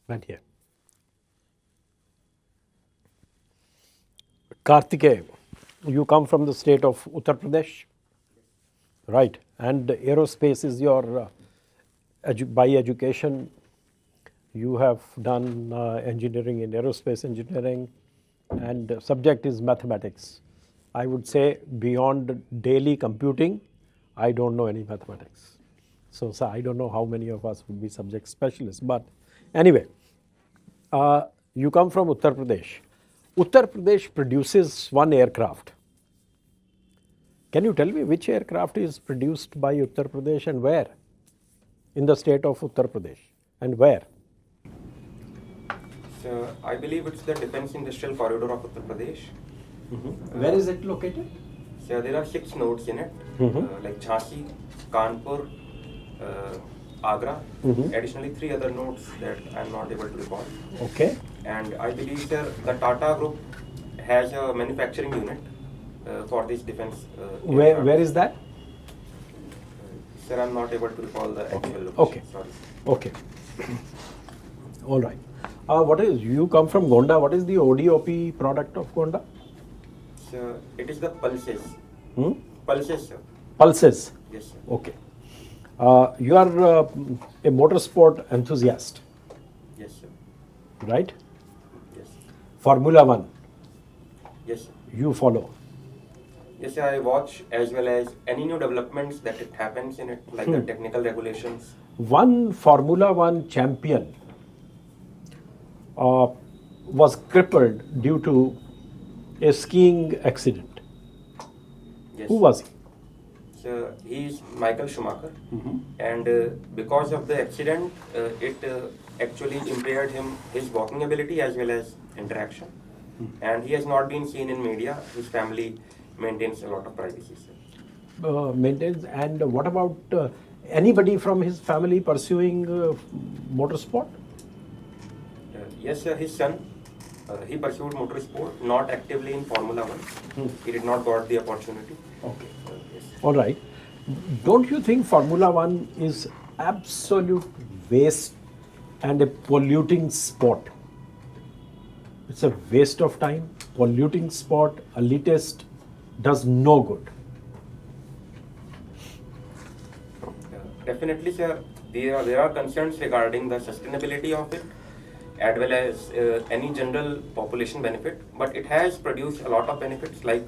Right here. Kartikeys, you come from the state of Uttar Pradesh, right? And aerospace is your, by education, you have done engineering in aerospace engineering, and subject is mathematics. I would say beyond daily computing, I don't know any mathematics. So I don't know how many of us would be subject specialists. But anyway, you come from Uttar Pradesh. Uttar Pradesh produces one aircraft. Can you tell me which aircraft is produced by Uttar Pradesh and where? In the state of Uttar Pradesh, and where? So I believe it's the Defense Industrial Corridor of Uttar Pradesh. Where is it located? So there are 6 nodes in it, like Jhansi, Kanpur, Agra. Additionally, 3 other nodes that I'm not able to recall. Okay. And I believe the Tata Group has a manufacturing unit for this defense. Where is that? Sir, I'm not able to recall the actual location. Okay. Sorry. Okay. All right. What is, you come from Gonda, what is the ODOP product of Gonda? So it is the pulses. Pulses, sir. Pulses. Yes, sir. Okay. You are a motorsport enthusiast, Yes, sir. right? Yes. Formula One, Yes, sir. you follow. Yes, sir, I watch as well as any new developments that it happens in it, like the technical regulations. One Formula One champion was crippled due to a skiing accident. Yes. Who was he? So he is Michael Schumacher, and because of the accident, it actually impaired his walking ability as well as interaction, and he has not been seen in media. His family maintains a lot of privacy, sir. Maintains. And what about anybody from his family pursuing motorsport? Yes, sir, his son, he pursued motorsport, not actively in Formula One. He did not got the opportunity. Okay. Yes. All right. Don't you think Formula One is absolute waste and a polluting sport? It's a waste of time, polluting sport, elitist, does no good. Definitely, sir. There are concerns regarding the sustainability of it, as well as any general population benefit. But it has produced a lot of benefits, like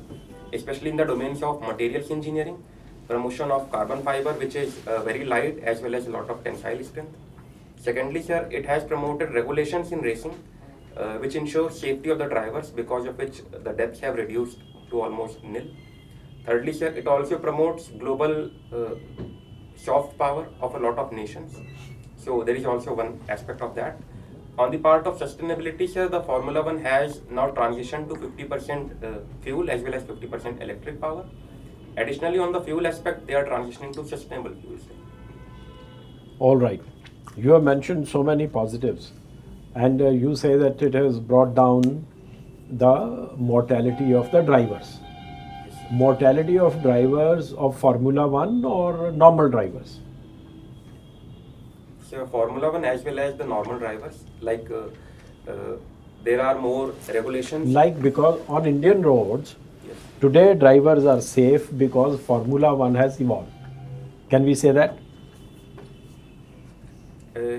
especially in the domains of materials engineering, promotion of carbon fiber, which is very light, as well as a lot of tensile strength. Secondly, sir, it has promoted regulations in racing, which ensure safety of the drivers, because of which the deaths have reduced to almost nil. Thirdly, sir, it also promotes global soft power of a lot of nations. So there is also one aspect of that. On the part of sustainability, sir, the Formula One has now transitioned to 50% fuel as well as 50% electric power. Additionally, on the fuel aspect, they are transitioning to sustainable fuels. All right. You have mentioned so many positives, and you say that it has brought down the mortality of the drivers. Yes, sir. Mortality of drivers of Formula One or normal drivers? So Formula One as well as the normal drivers, like there are more regulations. Like, because on Indian roads, Yes. today drivers are safe because Formula One has evolved. Can we say that?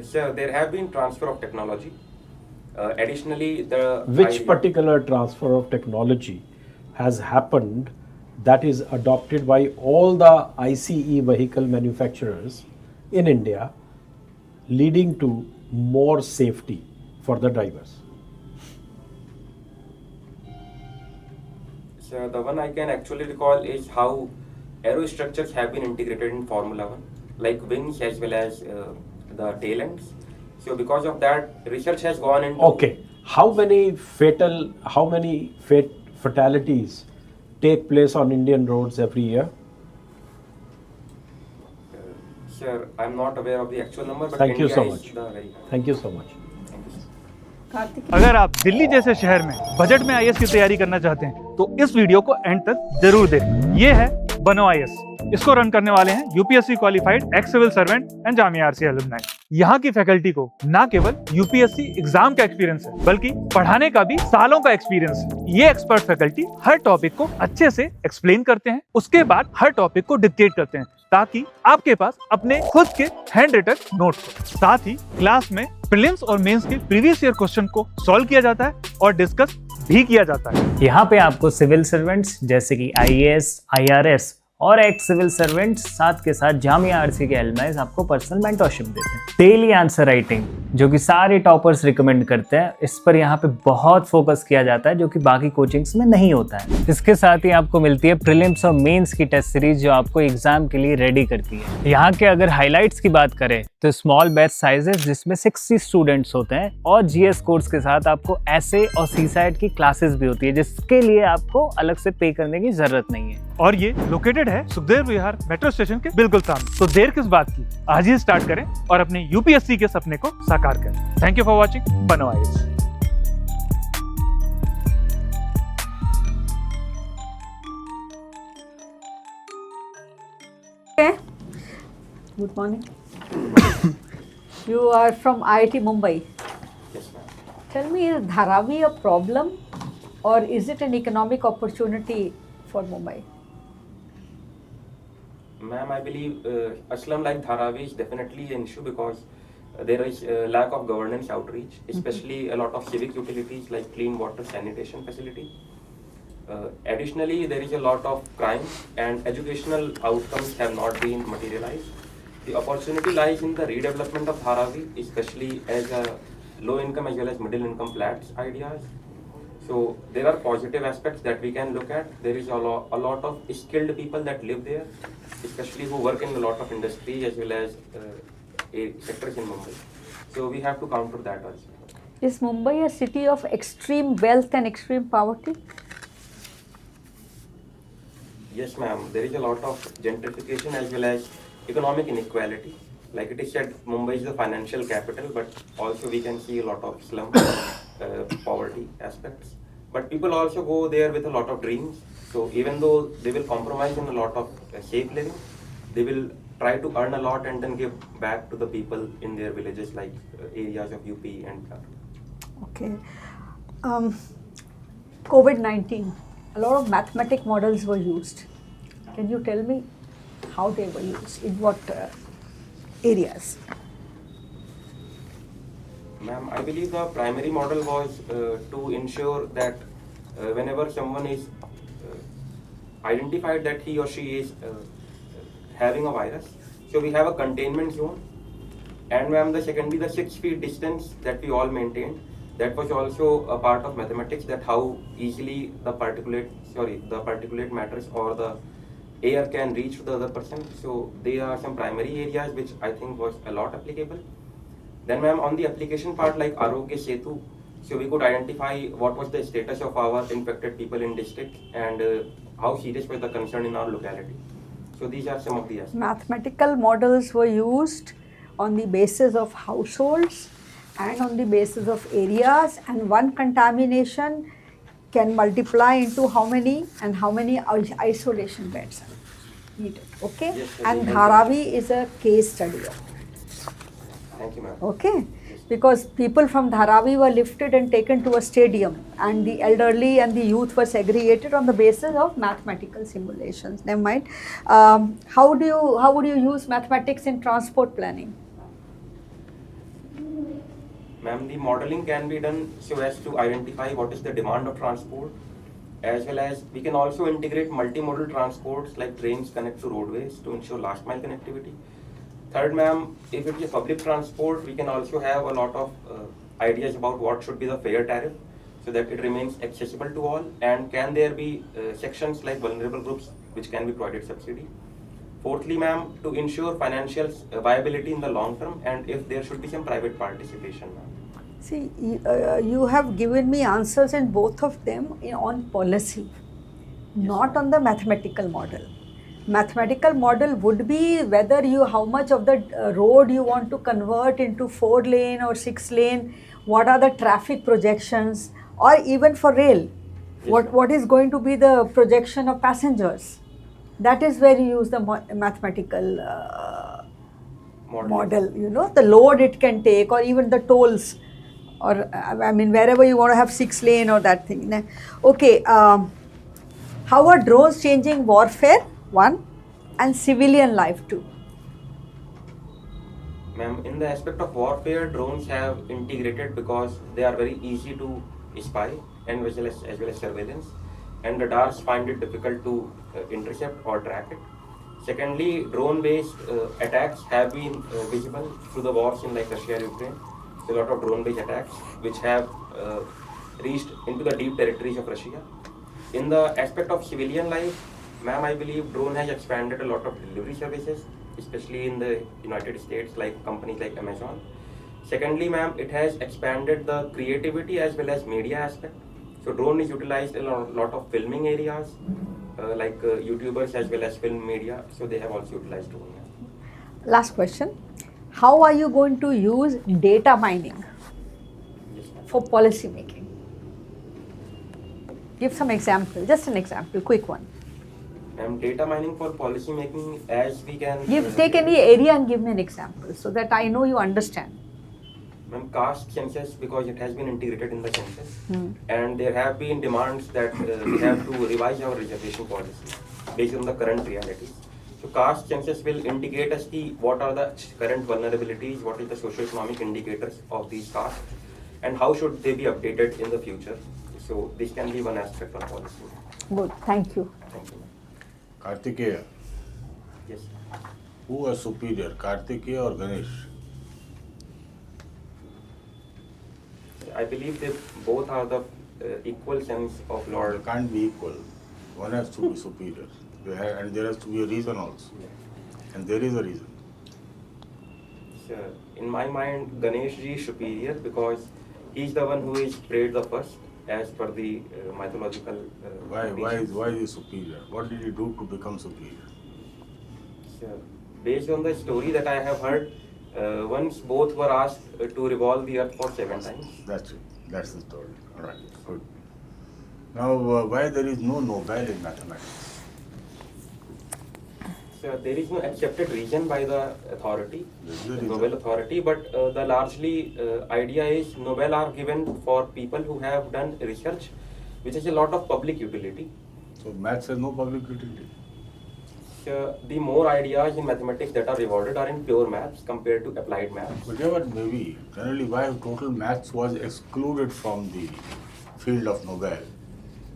So there have been transfer of technology. Additionally, Which particular transfer of technology has happened that is adopted by all the ICE vehicle manufacturers in India, leading to more safety for the drivers? So the one I can actually recall is how aerostructures have been integrated in Formula One, like wings as well as the tail ends. So because of that, research has gone into. Okay. How many fatalities take place on Indian roads every year? Sir, I'm not aware of the actual number, but Thank you India so is much. the very high. Thank you so much. Thank you, sir. अगर आप दिल्ली जैसे शहर में budget में IAS की तैयारी करना चाहते हैं तो इस वीडियो को एंड तक जरूर देखें। ये है बनो आईएएस। इसको रन करने वाले हैं UPSC qualified ex civil servant and Jamia RCA alumni. यहाँ की फैकल्टी को ना केवल यूपीएससी एग्जाम का एक्सपीरियंस है बल्कि पढ़ाने का भी सालों का एक्सपीरियंस है। ये एक्सपर्ट फैकल्टी हर टॉपिक को अच्छे से एक्सप्लेन करते हैं, उसके बाद हर टॉपिक को डिक्टेट करते हैं ताकि आपके पास अपने खुद के हैंड रिटन नोट्स हो। साथ ही क्लास में प्रीलिम्स और मेंस के प्रीवियस ईयर क्वेश्चन को सॉल्व किया जाता है और डिस्कस भी किया जाता है। यहाँ पे आपको सिविल सर्वेंट्स जैसे कि आईएएस, आईआरएस और एक्स सिविल सर्वेंट्स साथ के साथ जामिया आरसीए के एलुमनाइज आपको पर्सनल मेंटरशिप देते हैं। डेली आंसर राइटिंग जो कि सारे टॉपर्स रिकमेंड करते हैं, इस पर यहाँ पे बहुत फोकस किया जाता है जो कि बाकी कोचिंग्स में नहीं होता है। इसके साथ ही आपको मिलती है प्रीलिम्स और मेंस की टेस्ट सीरीज जो आपको एग्जाम के लिए रेडी करती है। यहाँ के अगर हाईलाइट्स की बात करें तो स्मॉल बैच साइजेस जिसमें 60 स्टूडेंट्स होते हैं और जीएस कोर्स के साथ आपको एसे और सीसैट की क्लासेस भी होती है जिसके लिए आपको अलग से पे करने की जरूरत नहीं है। और ये लोकेटेड है सुखदेव विहार मेट्रो स्टेशन के बिल्कुल सामने। तो देर किस बात की, आज ही स्टार्ट करें और अपने यूपीएससी के सपने को साकार करें। थैंक यू फॉर वॉचिंग बनो IAS. Good morning. You are from IIT Mumbai. Yes, ma'am. Tell me, is Dharavi a problem or is it an economic opportunity for Mumbai? Ma'am, I believe a slum like Dharavi is definitely an issue because there is lack of governance outreach, especially a lot of civic utilities like clean water, sanitation facility. Additionally, there is a lot of crime and educational outcomes have not been materialized. The opportunity lies in the redevelopment of Dharavi, especially as a low income as well as middle income flats ideas. So there are positive aspects that we can look at. There is a lot of skilled people that live there, especially who work in a lot of industries as well as sectors in Mumbai. So we have to counter that also. Is Mumbai a city of extreme wealth and extreme poverty? Yes, ma'am. There is a lot of gentrification as well as economic inequality. Like it is said, Mumbai is the financial capital, but also we can see a lot of slum poverty aspects. But people also go there with a lot of dreams. So even though they will compromise in a lot of safe living, they will try to earn a lot and then give back to the people in their villages, like areas of UP and Bihar. Okay. COVID-19, a lot of mathematic models were used. Can you tell me how they were used, in what areas? Ma'am, I believe the primary model was to ensure that whenever someone is identified that he or she is having a virus, so we have a containment zone. And ma'am, the secondly, the 6 feet distance that we all maintained, that was also a part of mathematics, that how easily the particulate matters or the air can reach to the other person. So there are some primary areas which I think was a lot applicable. Then ma'am, on the application part like Arogya Setu, so we could identify what was the status of our infected people in district and how serious was the concern in our locality. So these are some of the aspects. Mathematical models were used on the basis of households and on the basis of areas, and one contamination can multiply into how many isolation beds are needed. Okay? Yes, and Dharavi is a case study of that. Thank you, ma'am. Okay? Because people from Dharavi were lifted and taken to a stadium, and the elderly and the youth were segregated on the basis of mathematical simulations. Never mind. How would you use mathematics in transport planning? Ma'am, the modeling can be done so as to identify what is the demand of transport, as well as we can also integrate multimodal transports like trains connect to roadways to ensure last mile connectivity. Third, ma'am, if it is public transport, we can also have a lot of ideas about what should be the fare tariff so that it remains accessible to all, and can there be sections like vulnerable groups which can be provided subsidy. Fourthly, ma'am, to ensure financial viability in the long term, and if there should be some private participation, ma'am. See, you have given me answers in both of them on policy, not on the mathematical model. Mathematical model would be whether how much of the road you want to convert into 4-lane or 6-lane, what are the traffic projections, or even for rail, what is going to be the projection of passengers. That is where you use the mathematical model, the load it can take, or even the tolls, or I mean, wherever you want to have 6 lane or that thing. Okay, how are drones changing warfare? One, and civilian life too. Ma'am, in the aspect of warfare, drones have integrated because they are very easy to spy and as well as surveillance, and radars find it difficult to intercept or track it. Secondly, drone-based attacks have been visible through the wars in like Russia and Ukraine. A lot of drone-based attacks which have reached into the deep territories of Russia. In the aspect of civilian life, ma'am, I believe drone has expanded a lot of delivery services, especially in the United States, like companies like Amazon. Secondly, ma'am, it has expanded the creativity as well as media aspect. So drone is utilized in a lot of filming areas, like YouTubers as well as film media. So they have also utilized drone. Last question. How are you going to use data mining Yes, ma'am. for policy making? Give some example, just an example, quick one. Data mining for policy making, as we can Take any area and give me an example so that I know you understand. Ma'am, caste census, because it has been integrated in the census, and there have been demands that we have to revise our reservation policy based on the current realities. So caste census will indicate us what are the current vulnerabilities, what is the socio-economic indicators of these castes, and how should they be updated in the future. So this can be one aspect of policy. Good, thank you. Thank you, ma'am. Kartikeya, Yes. who was superior, Kartikeya or Ganesh? I believe they both are the equal sense of They Lord. can't be equal. One has to be superior. And there has to be a reason also. And there is a reason. So, in my mind, Ganesh ji is superior because he's the one who is prayed the first as per the mythological. Why is he superior? What did he do to become superior? So, based on the story that I have heard, once both were asked to revolve the earth for 7 times. That's it. That's the story. All right, good. Now, why there is no Nobel in mathematics? So, there is no accepted reason by the authority, This is the the reason. Nobel authority, but the largely idea is Nobel are given for people who have done research, which is a lot of public utility. So maths has no public utility. So, the more ideas in mathematics that are rewarded are in pure maths compared to applied maths. Whatever it may be, generally why total maths was excluded from the field of Nobel.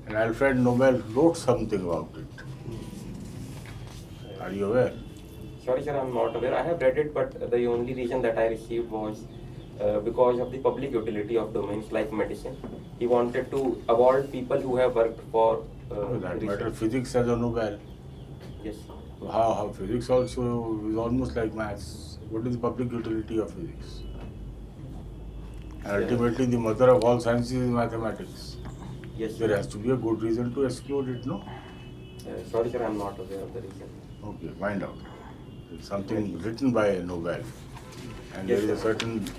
And Alfred Nobel wrote something about it. Are you aware? Sorry, sir, I'm not aware. I have read it, but the only reason that I received was because of the public utility of domains like medicine. He wanted to award people who have worked for For that research. matter, physics has a Nobel. Yes. So how physics also is almost like maths. What is the public utility of physics? And ultimately, the mother of all sciences is mathematics. Yes. There has to be a good reason to exclude it, no? Sorry, sir, I'm not aware of the reason. Okay, find out. It's something written by Nobel. And there Yes, is a sir. certain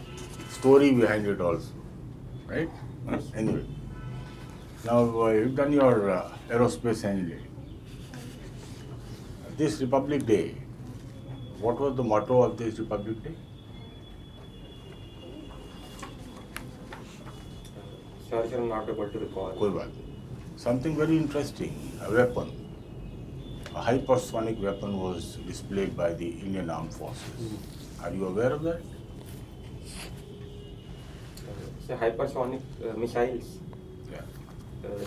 story behind it also. Right? Yes. Anyway. Now, you've done your aerospace engineering. This Republic Day, what was the motto of this Republic Day? Sorry, sir, I'm not able to recall. कोई बात नहीं. Something very interesting, a weapon. A hypersonic weapon was displayed by the Indian Armed Forces. Are you aware of that? So hypersonic missiles. Yeah.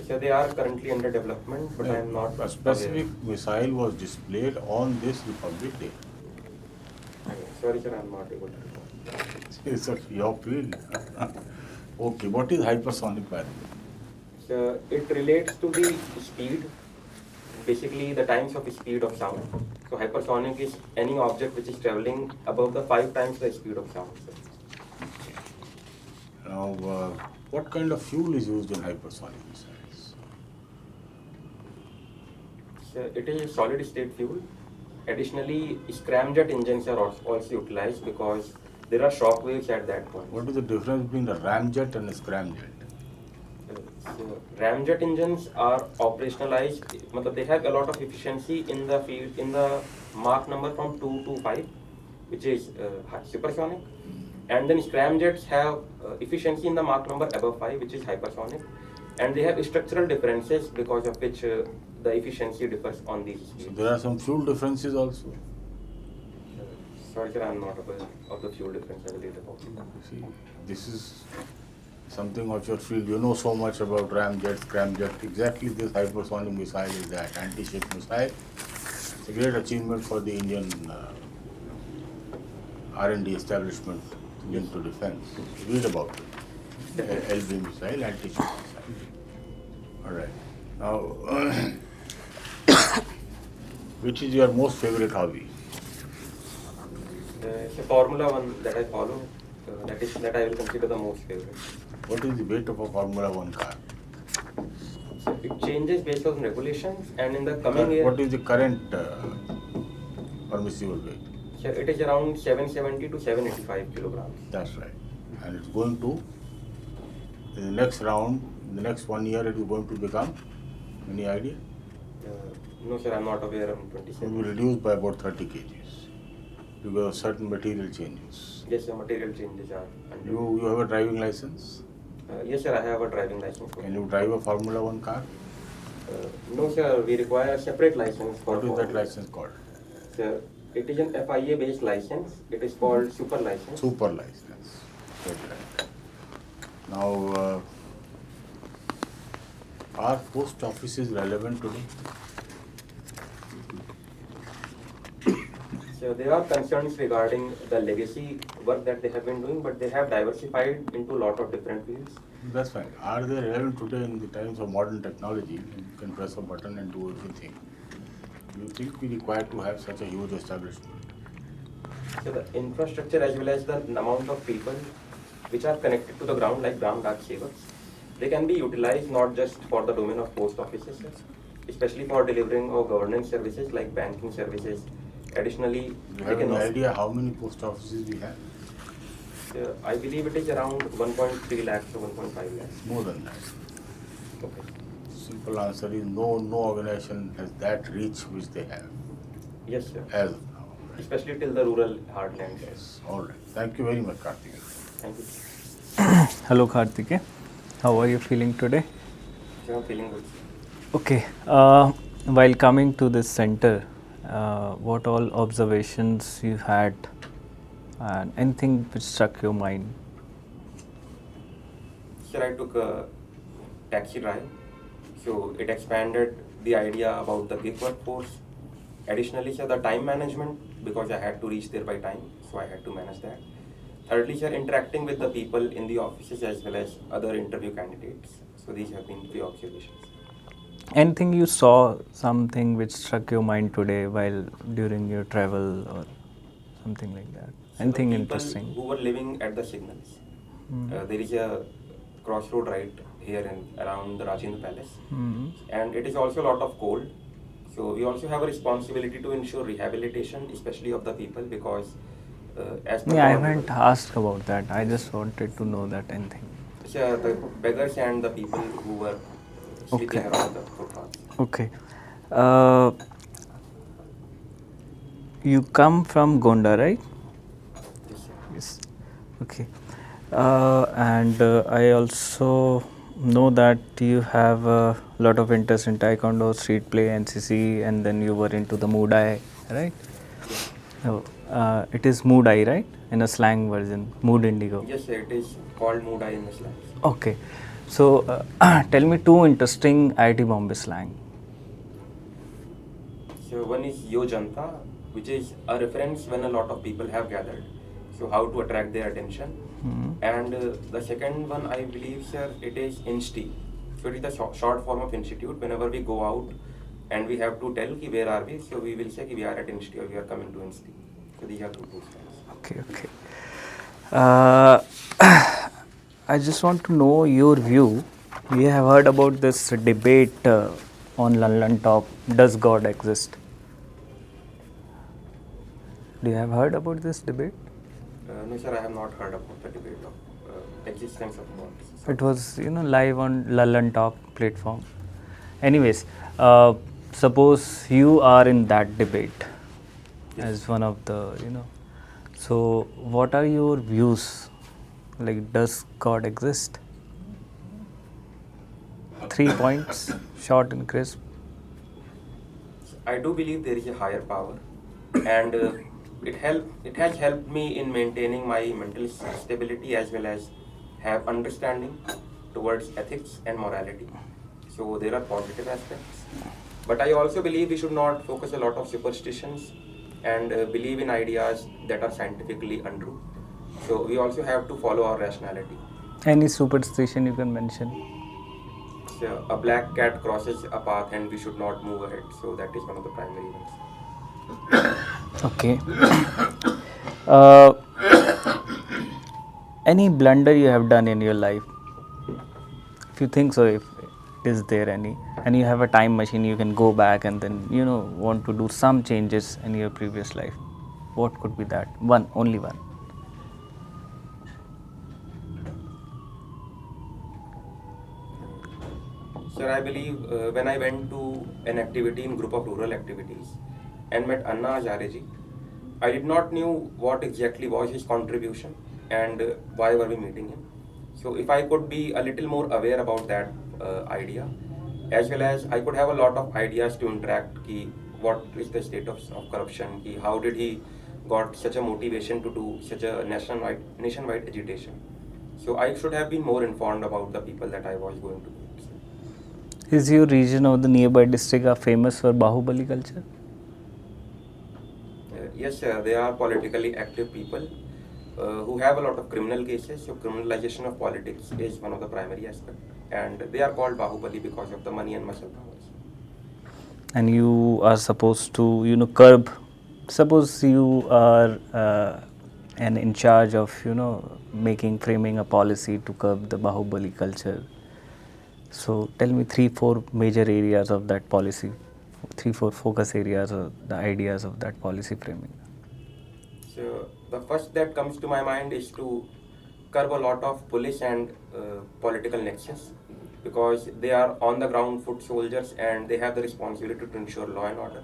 So they are currently under development, but I'm not A specific aware. missile was displayed on this Republic Day. Sorry, sir, I'm not able to recall. It's your field. Okay, what is hypersonic by the way? So it relates to the speed, basically the times of speed of sound. So hypersonic is any object which is traveling above the 5 times the speed of sound. Sir. Now, what kind of fuel is used in hypersonic missiles? So it is a solid state fuel. Additionally, scramjet engines are also utilized because there are shock waves at that point. What is the difference between a ramjet and a scramjet? So, ramjet engines are operationalized, matlab they have a lot of efficiency in the field in the Mach number from 2 to 5, which is supersonic, and then scramjets have efficiency in the Mach number above 5, which is hypersonic, and they have structural differences because of which the efficiency differs on these So speeds. there are some fuel differences also. Sorry sir, I am not aware of the fuel difference. I will later talk. You see, this is something of your field. You know so much about ramjets, scramjets. Exactly this hypersonic missile is that anti-ship missile. It's a great achievement for the Indian R&D establishment linked to defense. Read about it. LB missile, anti-ship missile. All right. Now, which is your most favorite hobby? It's a Formula One that I follow. That I will consider the most favorite. What is the weight of a Formula One car? So it changes based on regulations, and in the coming year, What is the current permissible weight? sir, it is around 770 to 785 kilograms. That's right. And it's going to, in the next round, in the next 1 year, it is going to become, any idea? No sir, I am not aware of It will 27. be reduced by about 30 kgs because of certain material changes. Yes sir, material changes are under. You have a driving license? Yes sir, I have a driving license. Can you drive a Formula One car? No sir, we require a separate license for What is that Formula. license called? Sir, it is an FIA based license. It is called super license. Super license. That's right. Now, are post offices relevant today? So there are concerns regarding the legacy work that they have been doing, but they have diversified into a lot of different fields. That's fine. Are they relevant today in the times of modern technology? You can press a button and do everything. Do you think we require to have such a huge establishment? So the infrastructure as well as the amount of people which are connected to the ground, like ground dark savers, they can be utilized not just for the domain of post offices, especially for delivering of governance services like banking services. Additionally, Do you they have can any also, idea how many post offices we have? I believe it is around 1.3 lakhs to 1.5 lakhs. More than that. Okay. Simple answer is no organization has that reach which they have Yes, sir. as of now. Right? Especially till the rural heartlands. Yes. All right. Thank you very much, Kartikeya. Thank you. Hello Kartikeya, how are you feeling today? So I'm feeling good. Okay, while coming to this center, what all observations you had and anything which struck your mind? Sir, I took a taxi drive. So it expanded the idea about the gig workforce. Additionally, sir, the time management, because I had to reach there by time, so I had to manage that. Thirdly, sir, interacting with the people in the offices as well as other interview candidates. So these have been three observations. Anything you saw, something which struck your mind today while during your travel or something like that? So Anything the people interesting? who were living at the signals. There is a crossroad right here in around the Rajendra Palace, and it is also a lot of cold. So we also have a responsibility to ensure rehabilitation, especially of the people, because as per Yeah, I the haven't asked about that. I just wanted to know that anything. So the beggars and the people who were sleeping Okay. around the footpaths. Okay. You come from Gonda, right? Yes, sir. Yes. Okay. And I also know that you have a lot of interest in taekwondo, street play, NCC, and then you were into the Moodai, right? So, it is Moodai, right? In a slang version, Mood Indigo. Yes, sir, it is called Moodai in the slang. Okay. So, tell me two interesting IIT Bombay slang. So one is Yo Janta, which is a reference when a lot of people have gathered. So how to attract their attention. And the second one, I believe, sir, it is Insti. So it is the short form of institute. Whenever we go out and we have to tell ki where are we, so we will say ki we are at Insti or we are coming to Insti. So these are two slangs. Okay. I just want to know your view. We have heard about this debate on London Top. Does God exist? Do you have heard about this debate? No, sir, I have not heard about the debate of existence of bonds. It was, live on Lallan Talk platform. Anyways, suppose you are in that debate as one of the, so what are your views? Like, does God exist? 3 points, short and crisp. I do believe there is a higher power, and it has helped me in maintaining my mental stability as well as have understanding towards ethics and morality. So there are positive aspects, but I also believe we should not focus a lot of superstitions and believe in ideas that are scientifically untrue. So we also have to follow our rationality. Any superstition you can mention? So a black cat crosses a path and we should not move ahead. So that is one of the primary ones. Okay. Any blunder you have done in your life? If you think so, if is there any, and you have a time machine, you can go back and then, want to do some changes in your previous life. What could be that? One, only one. Sir, I believe when I went to an activity in group of rural activities and met Anna Hazare, I did not knew what exactly was his contribution and why were we meeting him. So if I could be a little more aware about that idea, as well as I could have a lot of ideas to interact, ki what is the state of corruption, ki how did he got such a motivation to do such a nationwide agitation. So I should have been more informed about the people that I was going to meet. Is your region or the nearby district are famous for Bahubali culture? Yes, they are politically active people who have a lot of criminal cases. So criminalization of politics is one of the primary aspects, and they are called Bahubali because of the money and muscle powers. And you are supposed to, curb. Suppose you are in charge of, framing a policy to curb the Bahubali culture. So tell me 3-4 major areas of that policy, 3-4 focus areas or the ideas of that policy framing. So the first that comes to my mind is to curb a lot of police and political nexus, because they are on the ground foot soldiers and they have the responsibility to ensure law and order,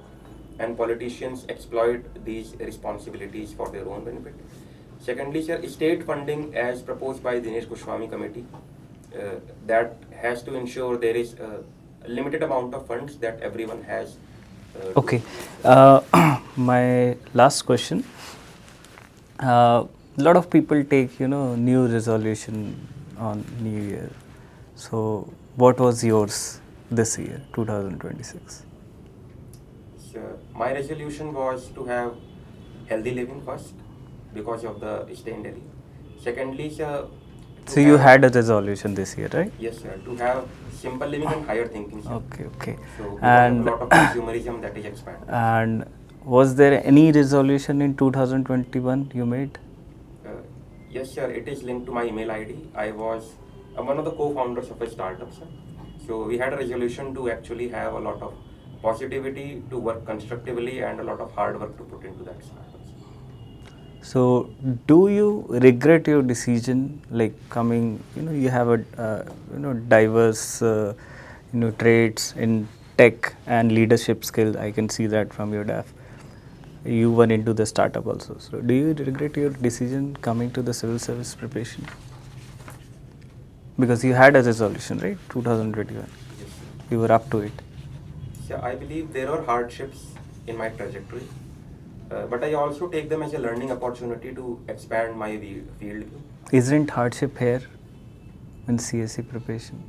and politicians exploit these responsibilities for their own benefit. Secondly, sir, state funding as proposed by the Dinesh Goswami committee, that has to ensure there is a limited amount of funds that everyone has. Okay. My last question. A lot of people take, new resolution on New Year. So what was yours this year, 2026? So my resolution was to have healthy living first, because of the stay in Delhi. Secondly, sir, so you had a resolution this year, right? Yes, sir. To have simple living and higher thinking, sir. Okay. So And a lot of consumerism that is expanded. And was there any resolution in 2021 you made? Yes, sir. It is linked to my email ID. I was one of the co-founders of a startup, sir. So we had a resolution to actually have a lot of positivity, to work constructively, and a lot of hard work to put into that startup. So, do you regret your decision, like coming, you have a, diverse, traits in tech and leadership skill. I can see that from your DAF. You went into the startup also. So, do you regret your decision coming to the civil service preparation? Because you had a resolution, right? 2021. Yes. You were up to it. So I believe there are hardships in my trajectory. But I also take them as a learning opportunity to expand my field. Isn't hardship here in CSE preparation?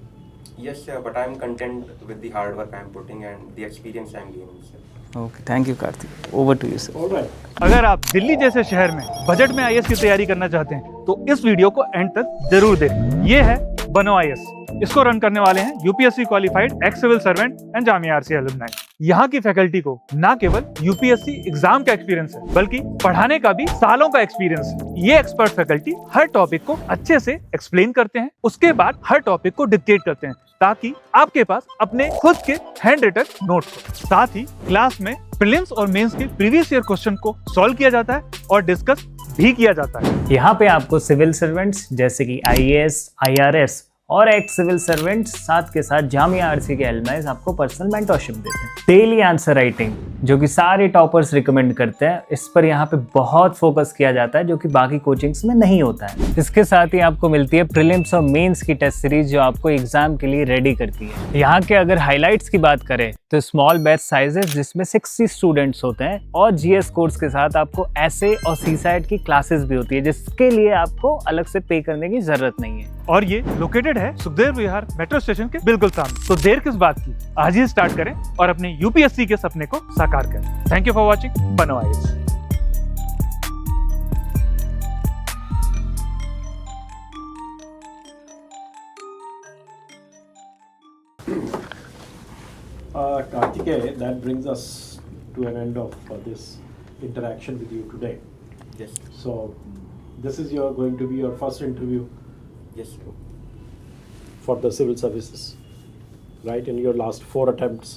Yes, sir, but I'm content with the hard work I'm putting and the experience I'm gaining, sir. Okay, thank you, Kartik. Over to you, sir. All right. अगर आप दिल्ली जैसे शहर में budget में IAS की तैयारी करना चाहते हैं तो इस वीडियो को एंड तक जरूर देखें। ये है बनो आईएएस। इसको रन करने वाले हैं UPSC qualified ex civil servant and Jamia RCA alumni. यहाँ की फैकल्टी को ना केवल यूपीएससी एग्जाम का एक्सपीरियंस है, बल्कि पढ़ाने का भी सालों का एक्सपीरियंस है। ये एक्सपर्ट फैकल्टी हर टॉपिक को अच्छे से एक्सप्लेन करते हैं, उसके बाद हर टॉपिक को डिक्टेट करते हैं, ताकि आपके पास अपने खुद के हैंड रिटन नोट्स हो। साथ ही क्लास में प्रीलिम्स और मेंस के प्रीवियस ईयर क्वेश्चन को सॉल्व किया जाता है और डिस्कस भी किया जाता है। यहाँ पे आपको सिविल सर्वेंट्स जैसे कि IAS, IRS और एक्स सिविल सर्वेंट्स साथ के साथ जामिया आरसीए के एलुमनाइज आपको पर्सनल मेंटरशिप देते हैं। डेली आंसर राइटिंग जो कि सारे टॉपर्स रिकमेंड करते हैं, इस पर यहाँ पे बहुत फोकस किया जाता है जो कि बाकी कोचिंग्स में नहीं होता है। इसके साथ ही आपको मिलती है प्रीलिम्स और मेंस की टेस्ट सीरीज जो आपको एग्जाम के लिए रेडी करती है। यहाँ के अगर हाईलाइट्स की बात करें तो स्मॉल बैच साइजेस जिसमें 60 स्टूडेंट्स होते हैं और GS कोर्स के साथ आपको एसे और CSAT की क्लासेस भी होती है जिसके लिए आपको अलग से पे करने की जरूरत नहीं है। और ये लोकेटेड है सुखदेव विहार मेट्रो स्टेशन के बिल्कुल सामने। तो देर किस बात की, आज ही स्टार्ट करें और अपने UPSC के सपने को साकार करें। थैंक यू फॉर वॉचिंग बनो IAS। Kartikeya, that brings us to an end of this interaction with you today. Yes. So, this is going to be your first interview Yes. for the civil services, right? In your last 4 attempts,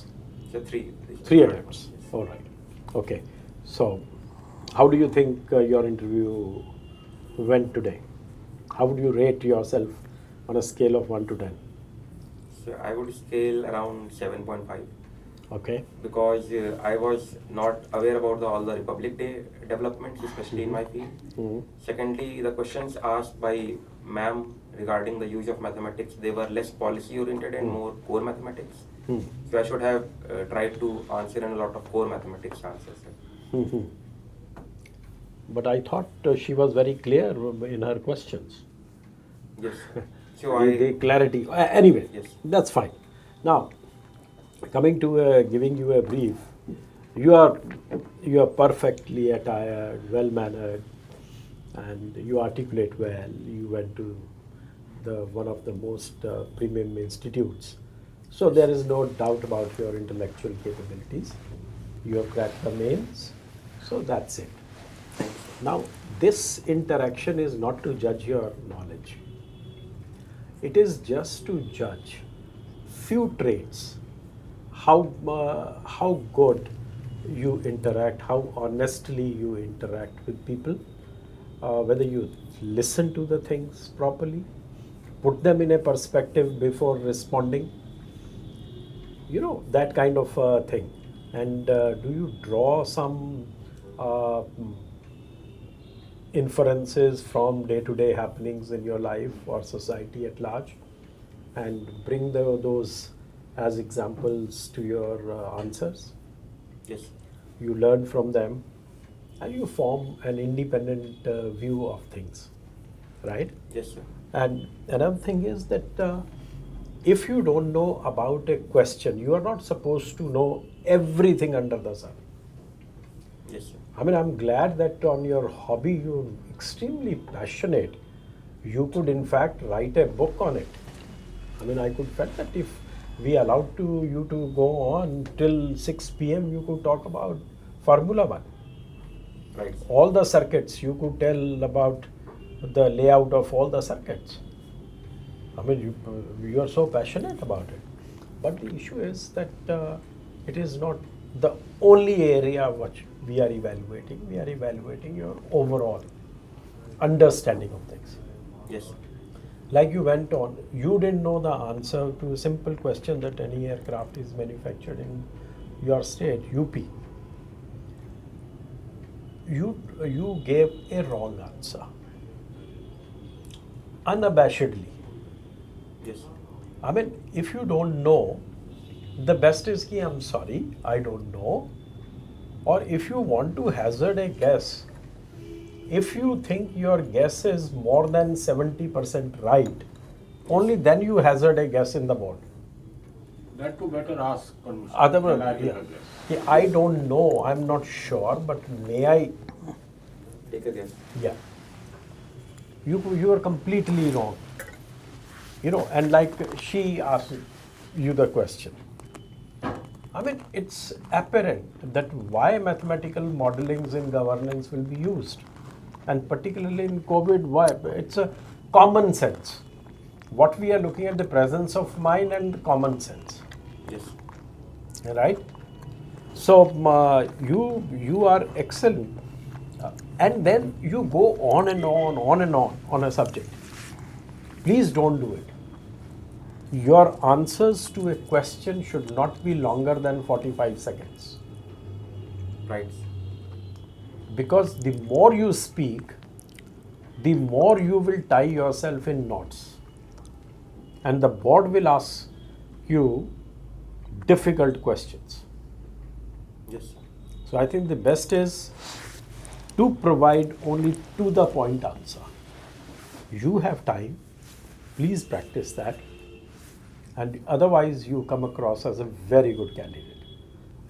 So three. 3 attempts. All right. Okay. So, how do you think your interview went today? How would you rate yourself on a scale of 1 to 10? So I would scale around 7.5 Okay. because I was not aware about all the Republic Day developments, especially in my field. Mhm. Secondly, the questions asked by ma'am regarding the use of mathematics, they were less policy oriented and more core mathematics. Hmm. So I should have tried to answer in a lot of core mathematics answers. Mhm. But I thought she was very clear in her questions. Yes. So I The clarity. Anyway, Yes. that's fine. Now, coming to giving you a brief, you are perfectly attired, well mannered, and you articulate well. You went to one of the most premium institutes, so there is no doubt about your intellectual capabilities. You have cracked the mains, so that's it. Now, this interaction is not to judge your knowledge. It is just to judge few traits, how good you interact, how honestly you interact with people, whether you listen to the things properly, put them in a perspective before responding, that kind of thing. And do you draw some inferences from day-to-day happenings in your life or society at large and bring those as examples to your answers? yes. You learn from them and you form an independent view of things, right? Yes, sir. And another thing is that if you don't know about a question, you are not supposed to know everything under the sun. Yes, sir. I mean, I'm glad that on your hobby you're extremely passionate. You could in fact write a book on it. I mean, I could felt that if we allowed you to go on till 6 p.m. you could talk about Formula 1. Right. All the circuits, you could tell about the layout of all the circuits. I mean, you are so passionate about it. But the issue is that it is not the only area which we are evaluating. We are evaluating your overall understanding of things. Yes, sir. Like you went on, you didn't know the answer to a simple question that any aircraft is manufactured in your state, UP. You gave a wrong answer. Unabashedly. Yes, sir. I mean, if you don't know, the best is ki I'm sorry, I don't know. Or if you want to hazard a guess, if you think your guess is more than 70% right, only then you hazard a guess in the board. That too better ask permission. Otherwise, Then I yeah. give a guess. Yeah, I don't know, I'm not sure, but may I? Take a guess. Yeah. You are completely wrong. And like she asked you the question. I mean, it's apparent that why mathematical modelings in governance will be used. And particularly in COVID, why? It's a common sense. What we are looking at, the presence of mind and common sense. Yes. Right? So, you are excellent. and then you go on and on a subject. Please don't do it. Your answers to a question should not be longer than 45 seconds. Right. Because the more you speak, the more you will tie yourself in knots. And the board will ask you difficult questions. Yes, sir. So I think the best is to provide only to the point answer. You have time, please practice that, and otherwise you come across as a very good candidate.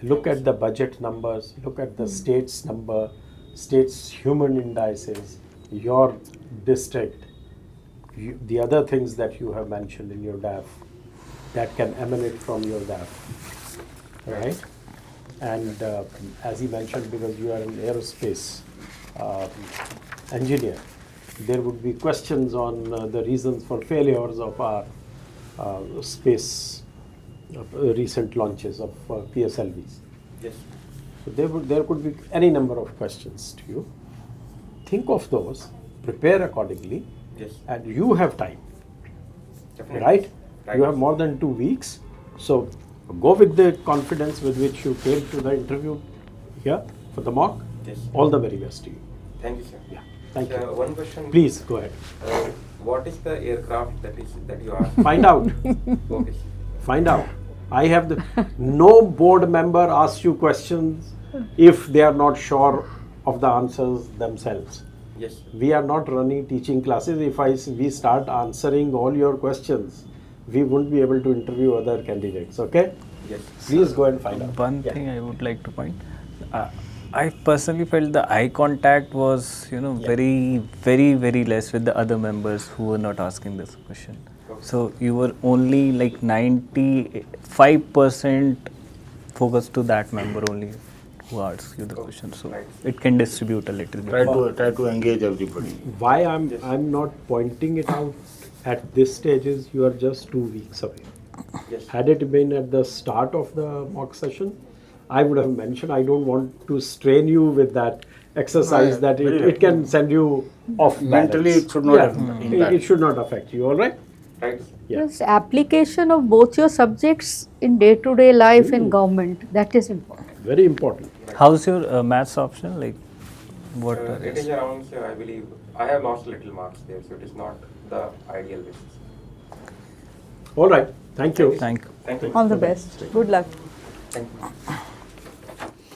Look at the budget numbers, look at the state's number, state's human indices, your district, the other things that you have mentioned in your DAF that can emanate from your DAF, right? And as he mentioned, because you are an aerospace engineer, there would be questions on the reasons for failures of our space recent launches of PSLVs. Yes. So there could be any number of questions to you. Think of those, prepare accordingly, Yes. and you have time, Definitely. right? Right. You have more than 2 weeks, so go with the confidence with which you came to the interview here for the mock. Yes. All the very best to you. Thank you, sir. Yeah, thank you. One question. Please go ahead. What is the aircraft that you are? Find out. Okay, sir. Find out. I have no board member asks you questions if they are not sure of the answers themselves. Yes, sir. We are not running teaching classes. If we start answering all your questions, we won't be able to interview other candidates. Okay? Yes. Please go and find out. One Yeah. thing I would like to point. I personally felt the eye contact was, very, very, very less with the other members who were not asking this question. So you were only like 95% focused to that member only who asks you the question. So Right. it can distribute a little bit. Try to engage everybody. Why I'm not pointing it out at this stage is you are just 2 weeks away. Yes. Had it been at the start of the mock session, I would have mentioned I don't want to strain you with that exercise Right. that it can send you off balance. Mentally, it should not Yeah, impact. it should not affect you, all right? Right. Yeah. Yes, application of both your subjects in day-to-day life in government, that is important. Very important. How's your maths option? Like, what? It is around, sir, I believe, I have lost little marks there, so it is not the ideal basis. All right. Thank you. Thank you. Thank you. All the best. Good luck. Thank you.